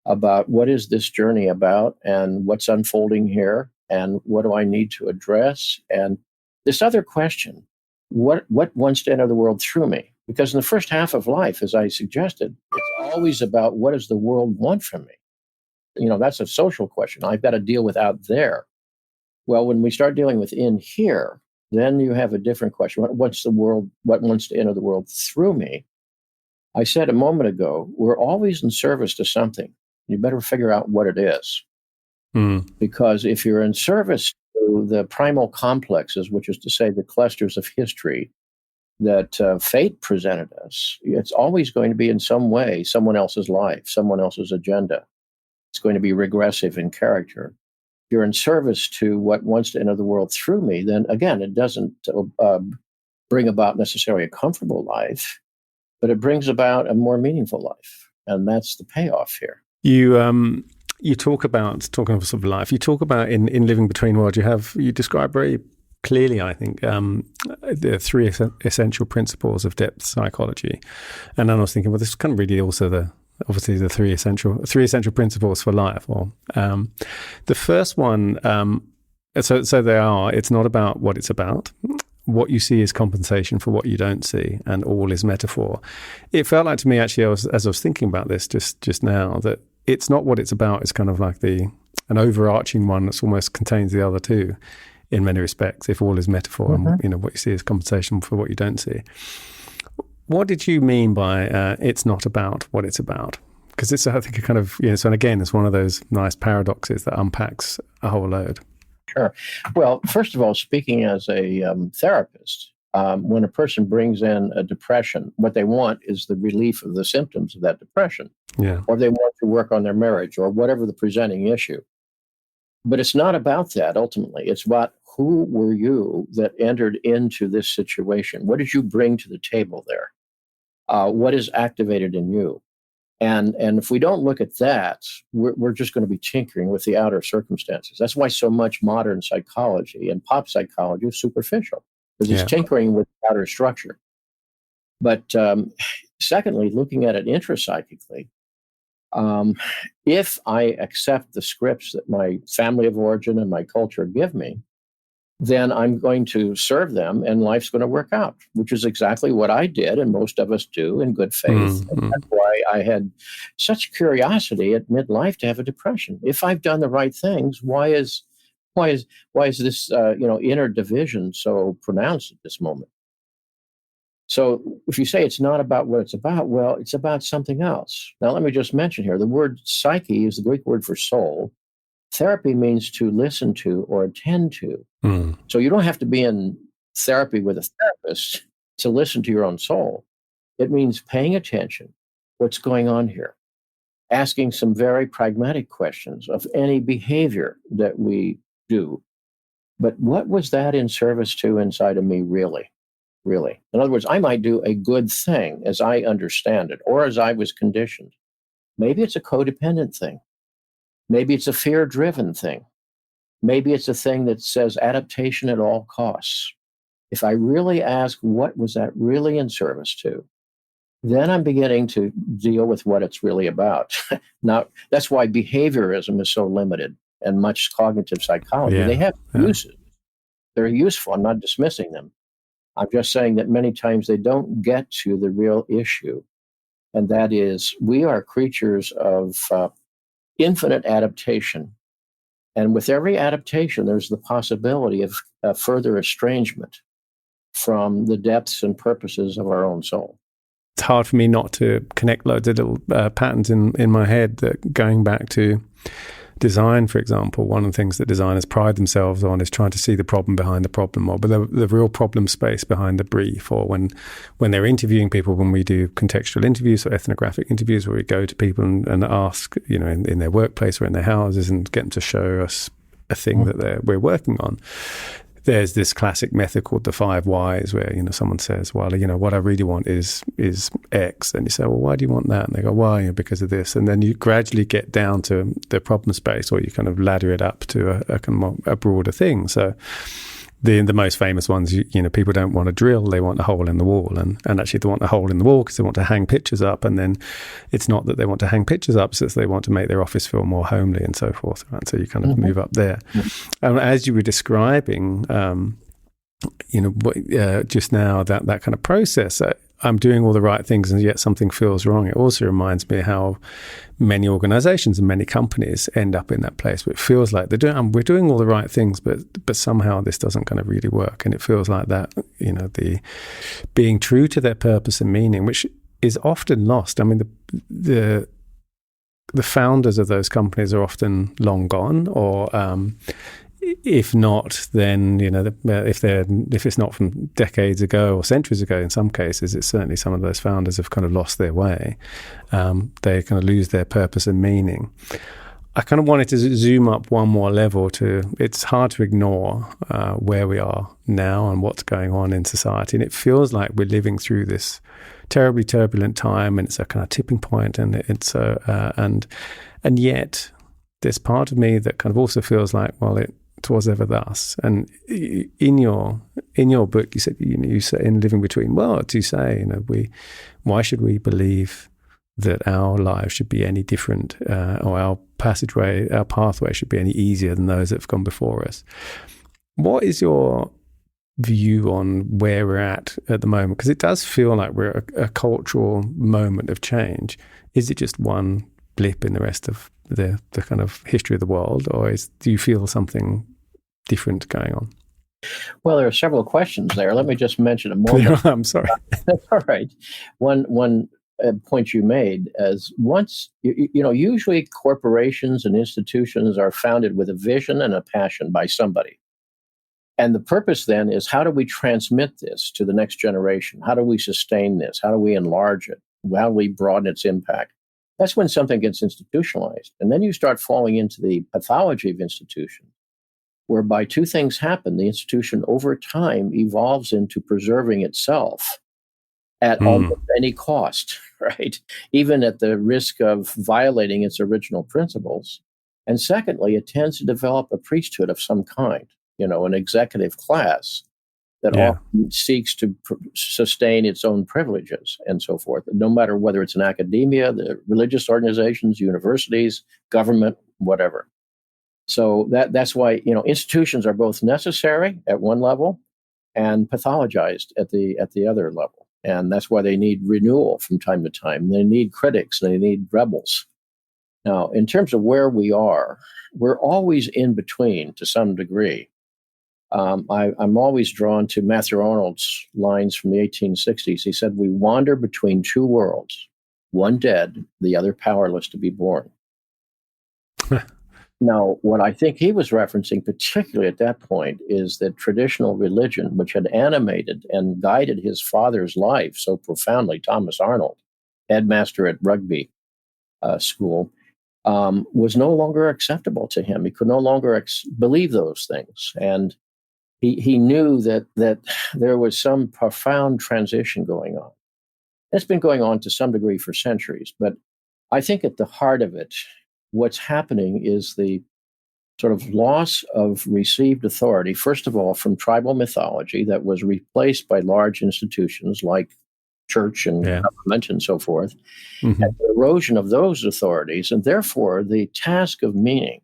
about what is this journey about and what's unfolding here and what do I need to address? And this other question, what wants to enter the world through me? Because in the first half of life, as I suggested, it's always about what does the world want from me? That's a social question. I've got to deal with out there. Well, when we start dealing with in here, then you have a different question. What wants to enter the world through me? I said a moment ago, we're always in service to something. You better figure out what it is. Because if you're in service to the primal complexes, which is to say the clusters of history that fate presented us, it's always going to be in some way someone else's life, someone else's agenda. It's going to be regressive in character. You're in service to what wants to enter the world through me, then again, it doesn't bring about necessarily a comfortable life, but it brings about a more meaningful life. And that's the payoff here. You talk about, talking of sort of life, you talk about in Living Between Worlds, you describe very clearly, I think, the three essential principles of depth psychology. And then I was thinking, well, this is kind of really also obviously the three essential principles for life. Or the first one, so they are. It's not about what it's about. What you see is compensation for what you don't see, and all is metaphor. It felt like to me, actually, as I was thinking about this just now, that it's not what it's about. It's kind of like an overarching one that almost contains the other two in many respects. If all is metaphor, and what you see is compensation for what you don't see. What did you mean by it's not about what it's about? Because it's, I think, a kind of, so and again, it's one of those nice paradoxes that unpacks a whole load. Sure. Well, first of all, speaking as a therapist, when a person brings in a depression, what they want is the relief of the symptoms of that depression. Yeah. Or they want to work on their marriage or whatever the presenting issue. But it's not about that, ultimately. It's about who were you that entered into this situation? What did you bring to the table there? What is activated in you? And if we don't look at that, we're just going to be tinkering with the outer circumstances. That's why so much modern psychology and pop psychology is superficial, because it's tinkering with the outer structure. But secondly, looking at it intrapsychically, if I accept the scripts that my family of origin and my culture give me, then I'm going to serve them and life's going to work out, which is exactly what I did and most of us do in good faith. Mm-hmm. That's why I had such curiosity at midlife to have a depression. If I've done the right things, why is this inner division so pronounced at this moment? So if you say it's not about what it's about, well, it's about something else. Now, let me just mention here, the word psyche is the Greek word for soul. Therapy means to listen to or attend to. Mm. So you don't have to be in therapy with a therapist to listen to your own soul. It means paying attention. What's going on here? Asking some very pragmatic questions of any behavior that we do. But what was that in service to inside of me really? Really? In other words, I might do a good thing as I understand it or as I was conditioned. Maybe it's a codependent thing. Maybe it's a fear-driven thing. Maybe it's a thing that says adaptation at all costs. If I really ask, what was that really in service to? then I'm beginning to deal with what it's really about. Now, that's why behaviorism is so limited and much cognitive psychology. Yeah, They have yeah. uses. They're useful. I'm not dismissing them. I'm just saying that many times they don't get to the real issue. And that is, we are creatures of infinite adaptation. And with every adaptation, there's the possibility of further estrangement from the depths and purposes of our own soul. It's hard for me not to connect loads of little patterns in my head that going back to design, for example. One of the things that designers pride themselves on is trying to see the problem behind the problem, or the real problem space behind the brief. Or when they're interviewing people, when we do contextual interviews or ethnographic interviews, where we go to people and ask, in their workplace or in their houses, and get them to show us a thing that we're working on. There's this classic method called the 5 whys, where someone says, well, what I really want is X, and you say, well, why do you want that? And they go, why? Because of this. And then you gradually get down to the problem space, or you kind of ladder it up to a kind of a broader thing. So the most famous ones, people don't want a drill, they want a hole in the wall, and actually they want a hole in the wall because they want to hang pictures up, and then it's not that they want to hang pictures up, it's that they want to make their office feel more homely and so forth, right? So you kind of move up there. As you were describing, just now, that kind of process, I'm doing all the right things and yet something feels wrong. It also reminds me how many organizations and many companies end up in that place where it feels like we're doing all the right things, but somehow this doesn't kind of really work. And it feels like that, the being true to their purpose and meaning, which is often lost. I mean, the founders of those companies are often long gone, or if not, then if it's not from decades ago or centuries ago, in some cases, it's certainly some of those founders have kind of lost their way. They kind of lose their purpose and meaning. I kind of wanted to zoom up one more level it's hard to ignore where we are now and what's going on in society, and it feels like we're living through this terribly turbulent time, and it's a kind of tipping point, and it's and yet there's part of me that kind of also feels like, well, it was ever thus. And in your book, you said, you say in Living Between Worlds, you say, why should we believe that our lives should be any different, or our pathway should be any easier than those that have gone before us? What is your view on where we're at the moment? Because it does feel like we're a cultural moment of change. Is it just one blip in the rest of the kind of history of the world, or do you feel something different going on? Well, there are several questions there. Let me just mention a moment. I'm sorry. That's all right. One point you made is usually corporations and institutions are founded with a vision and a passion by somebody. And the purpose then is, how do we transmit this to the next generation? How do we sustain this? How do we enlarge it? How do we broaden its impact? That's when something gets institutionalized. And then you start falling into the pathology of institutions, whereby two things happen. The institution over time evolves into preserving itself at almost any cost, right? Even at the risk of violating its original principles. And secondly, it tends to develop a priesthood of some kind, an executive class that often seeks to sustain its own privileges and so forth, no matter whether it's in academia, the religious organizations, universities, government, whatever. So that's why institutions are both necessary at one level and pathologized at the other level, and that's why they need renewal from time to time. They need critics. They need rebels. Now, in terms of where we are, we're always in between to some degree. I'm always drawn to Matthew Arnold's lines from the 1860s. He said, "We wander between two worlds, one dead, the other powerless to be born." Now, what I think he was referencing, particularly at that point, is that traditional religion, which had animated and guided his father's life so profoundly, Thomas Arnold, headmaster at Rugby School, was no longer acceptable to him. He could no longer believe those things. And he knew that there was some profound transition going on. It's been going on to some degree for centuries, but I think at the heart of it, what's happening is the sort of loss of received authority, first of all, from tribal mythology that was replaced by large institutions like church and Yeah. government and so forth, Mm-hmm. and the erosion of those authorities. And therefore, the task of meaning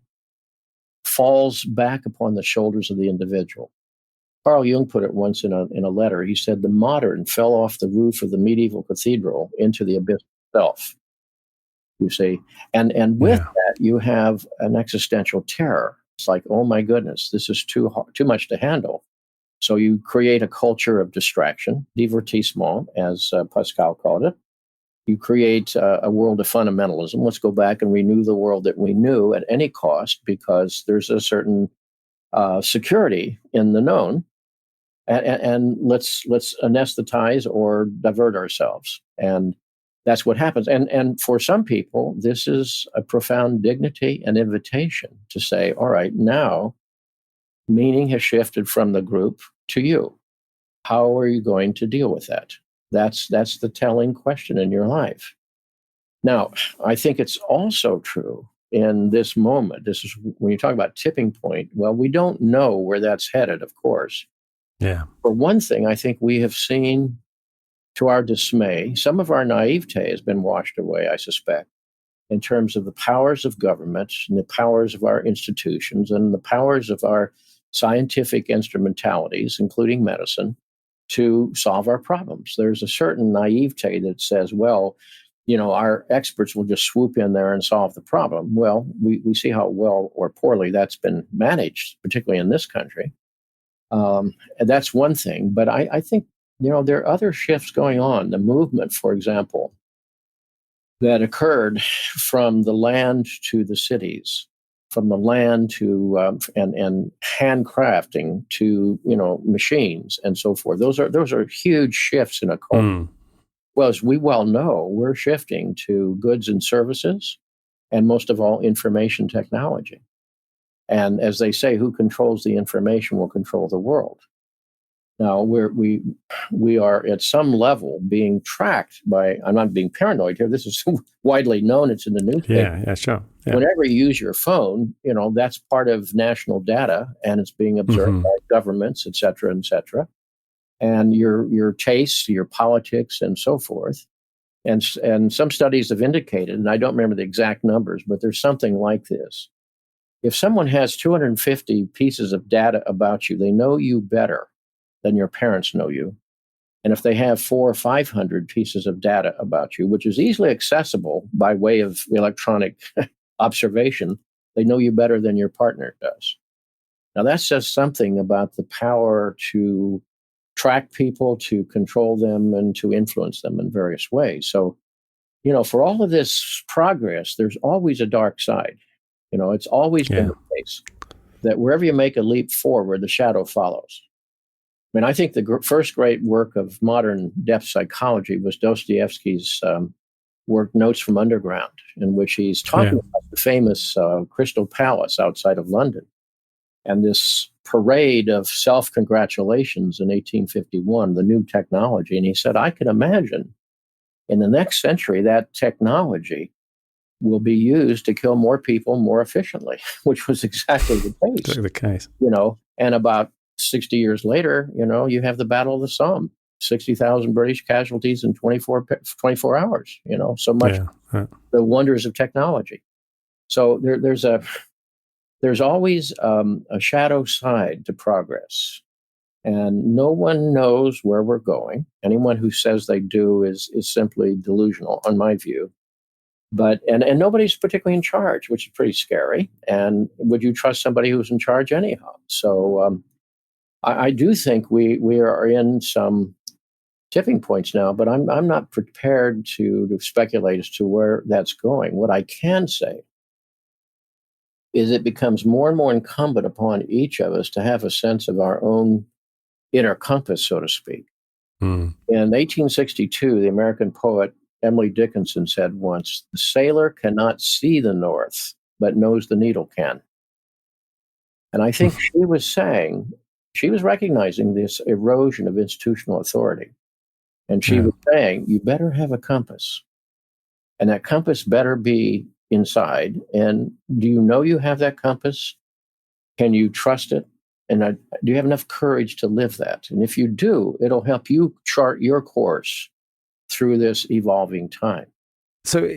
falls back upon the shoulders of the individual. Carl Jung put it once in a letter. He said, the modern fell off the roof of the medieval cathedral into the abyss itself, you see. And with that, you have an existential terror. It's like, oh my goodness, this is too much to handle. So you create a culture of distraction, divertissement, as Pascal called it. You create a world of fundamentalism. Let's go back and renew the world that we knew at any cost, because there's a certain security in the known. And let's anesthetize or divert ourselves. And that's what happens. And for some people, this is a profound dignity and invitation to say, all right, now meaning has shifted from the group to you. How are you going to deal with that? That's the telling question in your life. Now, I think it's also true in this moment. This is when you talk about tipping point. Well, we don't know where that's headed, of course. Yeah. For one thing, I think we have seen, to our dismay, some of our naivete has been washed away, I suspect, in terms of the powers of government and the powers of our institutions and the powers of our scientific instrumentalities, including medicine, to solve our problems. There's a certain naivete that says, well, our experts will just swoop in there and solve the problem. Well, we see how well or poorly that's been managed, particularly in this country. And that's one thing. But I think, there are other shifts going on. The movement, for example, that occurred from the land to the cities, from the land to and handcrafting to machines and so forth. Those are huge shifts in a culture. Well, as we well know, we're shifting to goods and services, and most of all, information technology. And as they say, who controls the information will control the world. Now, we are at some level being tracked by, I'm not being paranoid here, this is widely known, it's in the newspaper. Yeah, sure. Yeah. Whenever you use your phone, that's part of national data, and it's being observed by governments, et cetera, and your tastes, your politics, and so forth. And some studies have indicated, and I don't remember the exact numbers, but there's something like this. If someone has 250 pieces of data about you, they know you better than your parents know you. And if they have 400 or 500 pieces of data about you, which is easily accessible by way of electronic observation, they know you better than your partner does. Now, that says something about the power to track people, to control them, and to influence them in various ways. So, for all of this progress, there's always a dark side. It's always been the case that wherever you make a leap forward, the shadow follows. I mean, I think the first great work of modern depth psychology was Dostoevsky's work, Notes from Underground, in which he's talking about the famous Crystal Palace outside of London and this parade of self-congratulations in 1851, the new technology. And he said, I can imagine in the next century that technology will be used to kill more people more efficiently, which was exactly the case. Exactly the case. And about 60 years later, you have the Battle of the Somme, 60,000 British casualties in 24 hours, so much the wonders of technology. So there's always a shadow side to progress, and no one knows where we're going. Anyone who says they do is simply delusional, on my view. But and nobody's particularly in charge, which is pretty scary. And would you trust somebody who's in charge anyhow? So I do think we are in some tipping points now, but I'm not prepared to speculate as to where that's going. What I can say is it becomes more and more incumbent upon each of us to have a sense of our own inner compass, so to speak. In 1862, the American poet Emily Dickinson said once, "The sailor cannot see the north, but knows the needle can." And I think she was recognizing this erosion of institutional authority. And she was saying, you better have a compass. And that compass better be inside. And do you know you have that compass? Can you trust it? And do you have enough courage to live that? And if you do, it'll help you chart your course through this evolving time. So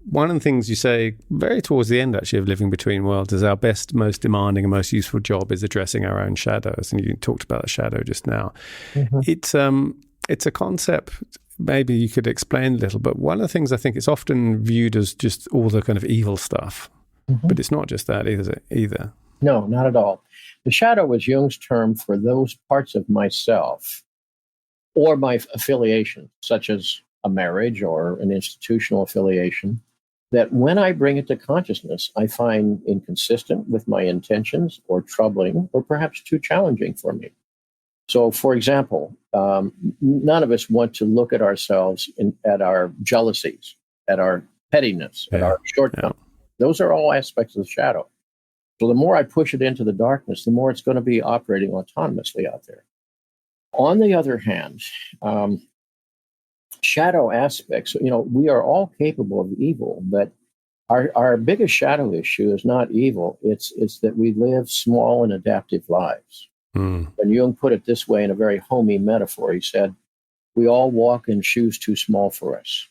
one of the things you say very towards the end, actually, of Living Between Worlds is our best, most demanding and most useful job is addressing our own shadows. And you talked about the shadow just now. Mm-hmm. It's a concept maybe you could explain a little, but one of the things I think it's often viewed as just all the kind of evil stuff, but it's not just that either. No, not at all. The shadow was Jung's term for those parts of myself or my affiliation, such as a marriage or an institutional affiliation, that when I bring it to consciousness, I find inconsistent with my intentions or troubling or perhaps too challenging for me. So, for example, none of us want to look at ourselves at our jealousies, at our pettiness, at our shortcomings. Those are all aspects of the shadow. So the more I push it into the darkness, the more it's going to be operating autonomously out there. On the other hand, shadow aspects, we are all capable of evil, but our biggest shadow issue is not evil. It's that we live small and adaptive lives. And Jung put it this way in a very homey metaphor. He said, we all walk in shoes too small for us.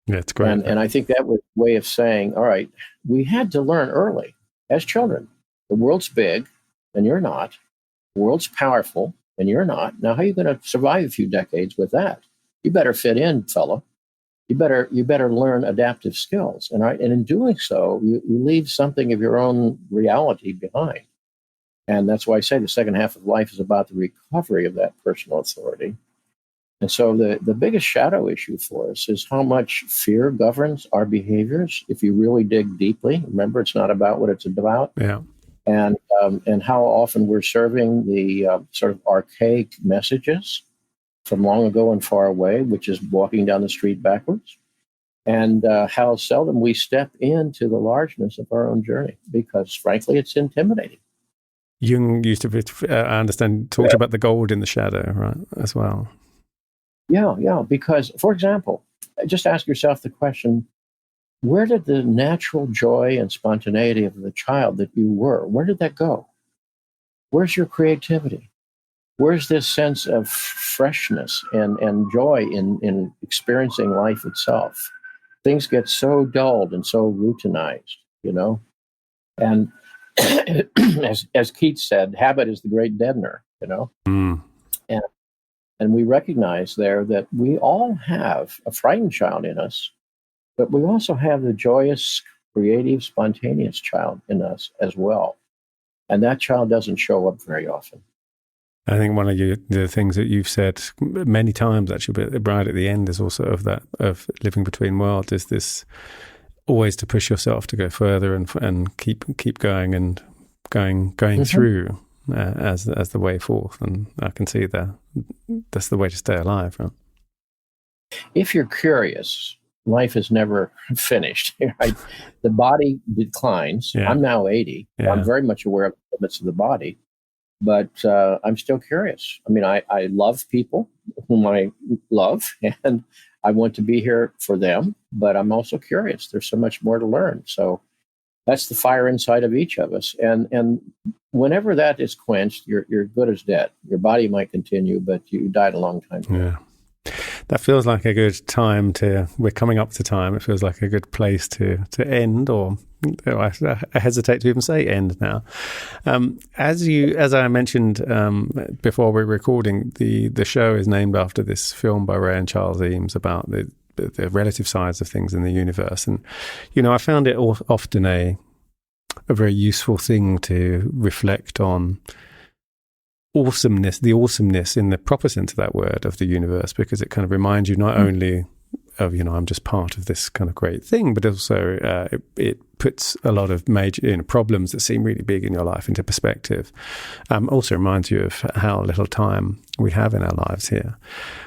Yeah, it's great. And I think that was a way of saying, all right, we had to learn early as children. The world's big and you're not. The world's powerful and you're not. Now, how are you going to survive a few decades with that? You better fit in, fella. You better learn adaptive skills. And in doing so, you leave something of your own reality behind. And that's why I say the second half of life is about the recovery of that personal authority. And so the biggest shadow issue for us is how much fear governs our behaviors. If you really dig deeply, remember, it's not about what it's about. Yeah. And how often we're serving the sort of archaic messages from long ago and far away, which is walking down the street backwards. And how seldom we step into the largeness of our own journey, because frankly, it's intimidating. Jung used to, I understand, talked about the gold in the shadow, right, as well. Yeah, because, for example, just ask yourself the question, where did the natural joy and spontaneity of the child that you were, where did that go? Where's your creativity? Where's this sense of freshness and joy in experiencing life itself? Things get so dulled and so routinized, And as Keats said, habit is the great deadener, And we recognize there that we all have a frightened child in us, but we also have the joyous, creative, spontaneous child in us as well. And that child doesn't show up very often. I think one of the things that you've said many times, actually, but right at the end is also of Living Between Worlds, is this always to push yourself to go further and keep going and going through as the way forth. And I can see that's the way to stay alive, right? If you're curious, life is never finished. Right? The body declines. Yeah. I'm now 80. Yeah. I'm very much aware of the limits of the body, but I'm still curious. I mean, I love people whom I love, and I want to be here for them, but I'm also curious. There's so much more to learn. So that's the fire inside of each of us. And whenever that is quenched, you're good as dead. Your body might continue, but you died a long time ago. Yeah. That feels like a good time we're coming up to time. It feels like a good place to end, or I hesitate to even say end now. As I mentioned before we're recording, the show is named after this film by Ray and Charles Eames about the relative size of things in the universe. And, I found it often a very useful thing to reflect on the awesomeness in the proper sense of that word of the universe, because it kind of reminds you not only of, I'm just part of this kind of great thing, but also it puts a lot of major problems that seem really big in your life into perspective. Also reminds you of how little time we have in our lives here.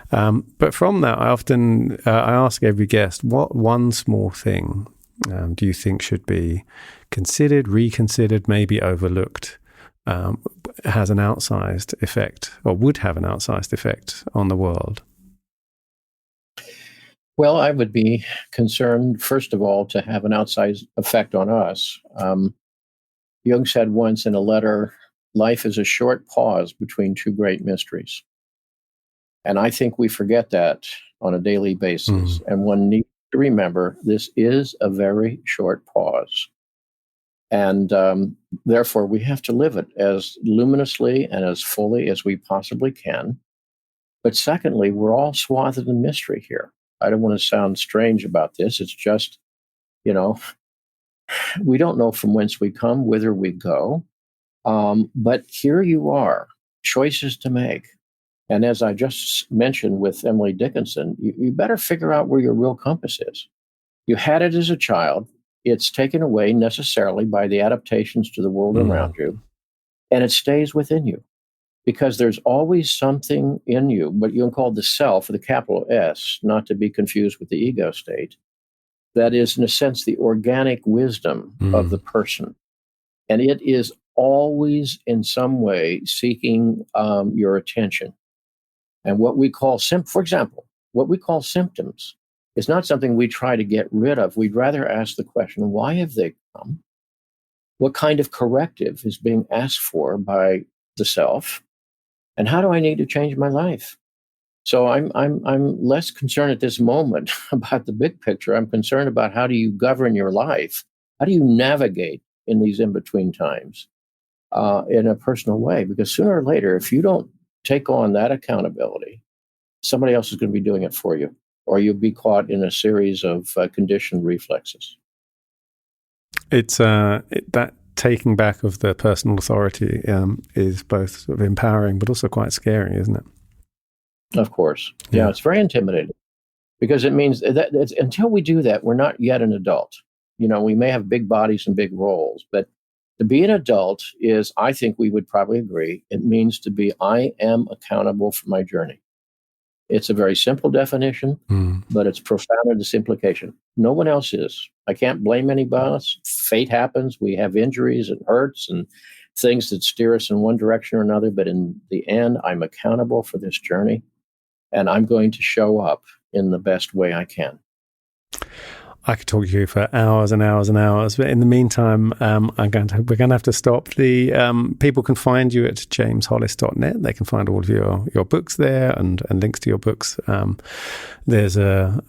But from that, I often I ask every guest, what one small thing do you think should be considered, reconsidered, maybe overlooked, has an outsized effect, or would have an outsized effect on the world? Well, I would be concerned, first of all, to have an outsized effect on us. Jung said once in a letter, life is a short pause between two great mysteries. And I think we forget that on a daily basis. And one needs to remember this is a very short pause. And therefore, we have to live it as luminously and as fully as we possibly can. But secondly, we're all swathed in mystery here. I don't want to sound strange about this. It's just, we don't know from whence we come, whither we go. But here you are, choices to make. And as I just mentioned with Emily Dickinson, you better figure out where your real compass is. You had it as a child. It's taken away necessarily by the adaptations to the world around you, and it stays within you because there's always something in you, what you can call the self, the capital S, not to be confused with the ego state, that is, in a sense, the organic wisdom of the person. And it is always in some way seeking your attention. And what we call, for example, what we call symptoms is not something we try to get rid of. We'd rather ask the question, why have they come? What kind of corrective is being asked for by the self? And how do I need to change my life? So I'm less concerned at this moment about the big picture. I'm concerned about how do you govern your life? How do you navigate in these in-between times in a personal way? Because sooner or later, if you don't take on that accountability, somebody else is going to be doing it for you, or you'll be caught in a series of conditioned reflexes. It's that taking back of the personal authority is both sort of empowering, but also quite scary, isn't it? Of course. Yeah, it's very intimidating because it means that until we do that, we're not yet an adult. We may have big bodies and big roles, but to be an adult is, I think we would probably agree, it means to be, I am accountable for my journey. It's a very simple definition, but it's profound in its implication. No one else is. I can't blame anybody else. Fate happens. We have injuries and hurts and things that steer us in one direction or another. But in the end, I'm accountable for this journey, and I'm going to show up in the best way I can. I could talk to you for hours and hours and hours, but in the meantime, we're going to have to stop. People can find you at jameshollis.net. They can find all of your books there and links to your books. There's if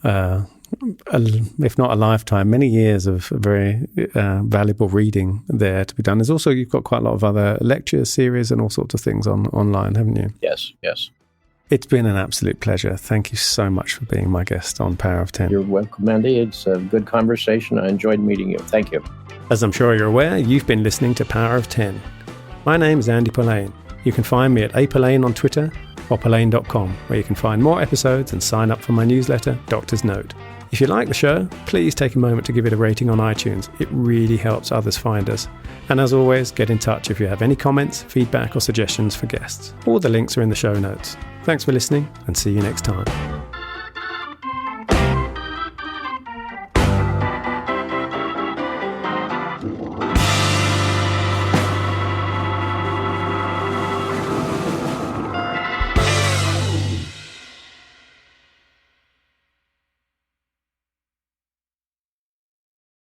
not a lifetime, many years of very valuable reading there to be done. There's also, you've got quite a lot of other lecture series and all sorts of things online, haven't you? Yes. It's been an absolute pleasure. Thank you so much for being my guest on Power of 10. You're welcome, Andy. It's a good conversation. I enjoyed meeting you. Thank you. As I'm sure you're aware, you've been listening to Power of 10. My name is Andy Polaine. You can find me at apolaine on Twitter or polaine.com, where you can find more episodes and sign up for my newsletter, Doctor's Note. If you like the show, please take a moment to give it a rating on iTunes. It really helps others find us. And as always, get in touch if you have any comments, feedback, or suggestions for guests. All the links are in the show notes. Thanks for listening, and see you next time.